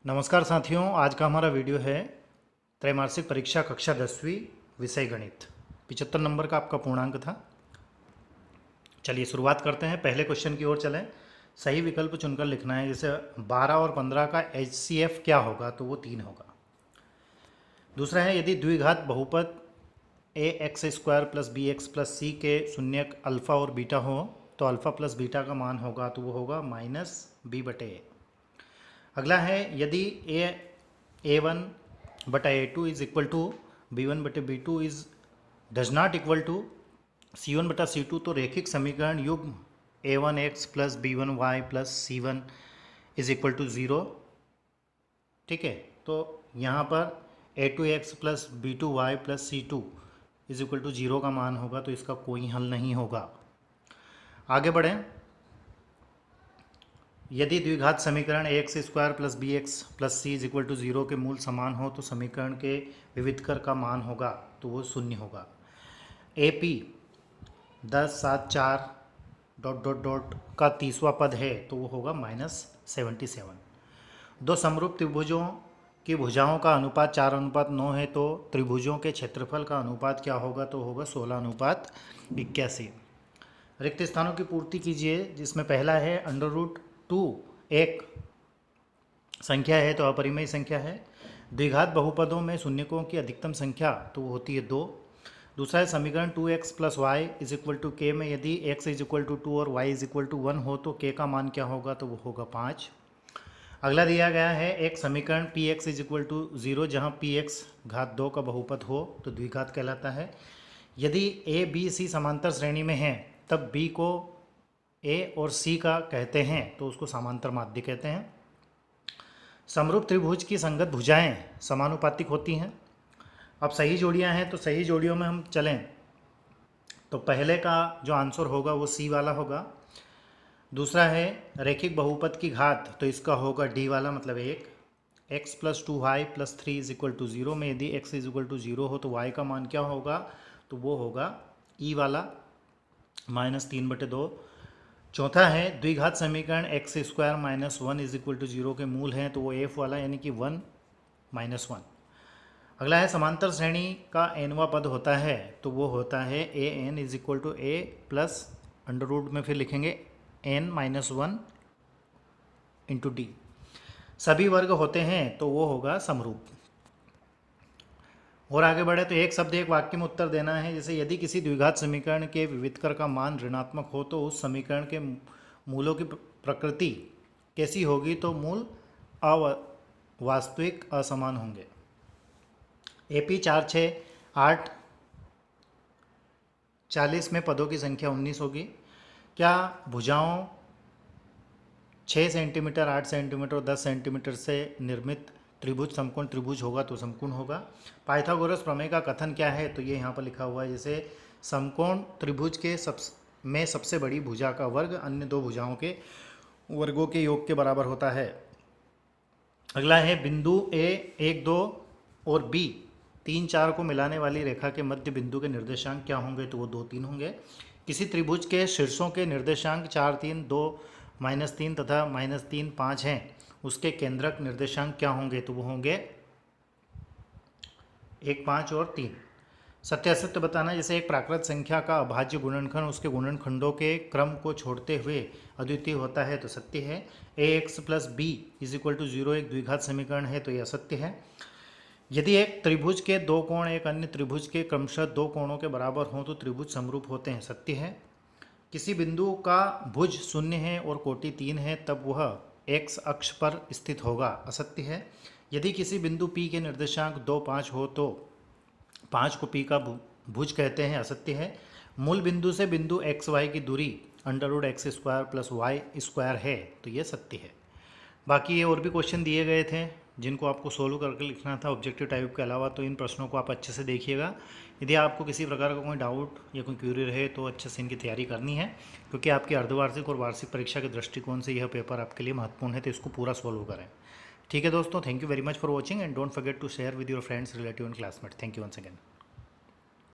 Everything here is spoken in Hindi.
नमस्कार साथियों, आज का हमारा वीडियो है त्रैमासिक परीक्षा कक्षा 10वीं विषय गणित। 75 नंबर का आपका पूर्णांक था। चलिए शुरुआत करते हैं। पहले क्वेश्चन की ओर चलें। सही विकल्प चुनकर लिखना है। जैसे 12 और 15 का HCF क्या होगा, तो वो 3 होगा। दूसरा है, यदि द्विघात बहुपद ax² plus bx plus c के शून्यक अल्फ़ा और बीटा हो तो अल्फ़ा प्लस बीटा का मान होगा, तो वो होगा -b/a। अगला है, यदि a1/a2 is equal to b1/b2 is does not equal to c1/c2 तो रैखिक समीकरण युग्म a1x plus b1y plus c1 is equal to 0। ठीक है, तो यहाँ पर a2x plus b2y plus c2 is equal to 0 का मान होगा, तो इसका कोई हल नहीं होगा। आगे बढ़ें। यदि द्विघात समीकरण ax² plus bx plus c is equal to 0 के मूल समान हो तो समीकरण के विविधकर का मान होगा, तो वो 0 होगा। AP 10, 7, 4 ... का तीसवा पद है, तो वो होगा -77। दो समरूप त्रिभुजों की भुजाओं का अनुपात 4:9 है, तो त्रिभुजों के क्षेत्रफल का अनुपात क्या होगा, तो होगा 16:81। रिक्त स्थानों की पूर्ति कीजिए, जिसमें पहला है √2 एक संख्या है तो अपरिमेय संख्या है। द्विघात बहुपदों में शून्यकों की अधिकतम संख्या तो वो होती है 2। दूसरा है समीकरण 2x plus y is equal to के में यदि x इज इक्वल टू 2 और y इज इक्वल टू 1 हो तो k का मान क्या होगा, तो वो होगा 5। अगला दिया गया है एक समीकरण px इज इक्वल टू 0 जहाँ px घात 2 का बहुपद हो तो द्विघात कहलाता है। यदि a b c समांतर श्रेणी में है तब b को a और c का कहते हैं, तो उसको समांतर माध्य कहते हैं। समरूप त्रिभुज की संगत भुजाएं समानुपातिक होती हैं। अब सही जोड़ियां हैं, तो सही जोड़ियों में हम चलें तो पहले का जो आंसर होगा वो C वाला होगा। दूसरा है रैखिक बहुपद की घात, तो इसका होगा D वाला, मतलब 1। x plus 2y plus 3 is equal to 0 में यदि x इज इक्वल टू 0 हो तो y का मान क्या होगा, तो वो होगा E वाला, -3/2। चौथा है द्विघात समीकरण x² minus 1 is equal to 0 के मूल हैं, तो वो f वाला यानी कि 1 - 1। अगला है समांतर श्रेणी का nवां पद होता है, तो वो होता है an is equal to a plus √ में फिर लिखेंगे n - 1 इंटू डी। सभी वर्ग होते हैं तो वो होगा समरूप। और आगे बढ़े तो एक शब्द एक वाक्य में उत्तर देना है। जैसे यदि किसी द्विघात समीकरण के विविधकर का मान ऋणात्मक हो तो उस समीकरण के मूलों की प्रकृति कैसी होगी, तो मूल अवास्तविक असमान होंगे। AP 4, 6, 8, 40 में पदों की संख्या 19 होगी। क्या भुजाओं 6 सेंटीमीटर, 8 सेंटीमीटर और 10 सेंटीमीटर से निर्मित त्रिभुज समकोण त्रिभुज होगा, तो समकोण होगा। पाइथागोरस प्रमेय का कथन क्या है, तो ये यहाँ पर लिखा हुआ है। जैसे समकोण त्रिभुज के सबसे बड़ी भुजा का वर्ग अन्य दो भुजाओं के वर्गों के योग के बराबर होता है। अगला है बिंदु A 1, 2 और B 3, 4 को मिलाने वाली रेखा के मध्य बिंदु के निर्देशांक क्या होंगे, तो वो 2, 3 होंगे। किसी त्रिभुज के शीर्षों के निर्देशांक 4, 3, 2, -3 तथा -3, 5 हैं, उसके केंद्रक निर्देशांक क्या होंगे, तो वो होंगे 1, 5 और 3। सत्य असत्य बताना। जैसे एक प्राकृत संख्या का अभाज्य गुणनखंड उसके गुणनखंडों के क्रम को छोड़ते हुए अद्वितीय होता है, तो सत्य है। ax plus b is equal to 0 एक द्विघात समीकरण है, तो यह असत्य है। यदि एक त्रिभुज के दो कोण एक अन्य त्रिभुज के क्रमशः दो कोणों के बराबर हों तो त्रिभुज समरूप होते हैं, सत्य है। किसी बिंदु का भुज 0 है और कोटि 3 है तब वह x अक्ष पर स्थित होगा, असत्य है। यदि किसी बिंदु P के निर्देशांक 2, 5 हो तो 5 को P का भुज कहते हैं, असत्य है। मूल बिंदु से बिंदु x y की दूरी √x² प्लस y² है, तो ये सत्य है। बाकी ये और भी क्वेश्चन दिए गए थे जिनको आपको सोल्व करके लिखना था ऑब्जेक्टिव टाइप के अलावा, तो इन प्रश्नों को आप अच्छे से देखिएगा। यदि आपको किसी प्रकार का कोई डाउट या कोई क्यूरी रहे तो अच्छे से इनकी तैयारी करनी है, क्योंकि आपकी अर्धवार्षिक और वार्षिक परीक्षा के दृष्टिकोण से यह पेपर आपके लिए महत्वपूर्ण है, तो इसको पूरा सोल्व करें। ठीक है दोस्तों, thank you very much for watching and don't forget to share with your friends, relative and classmate. Thank you once again.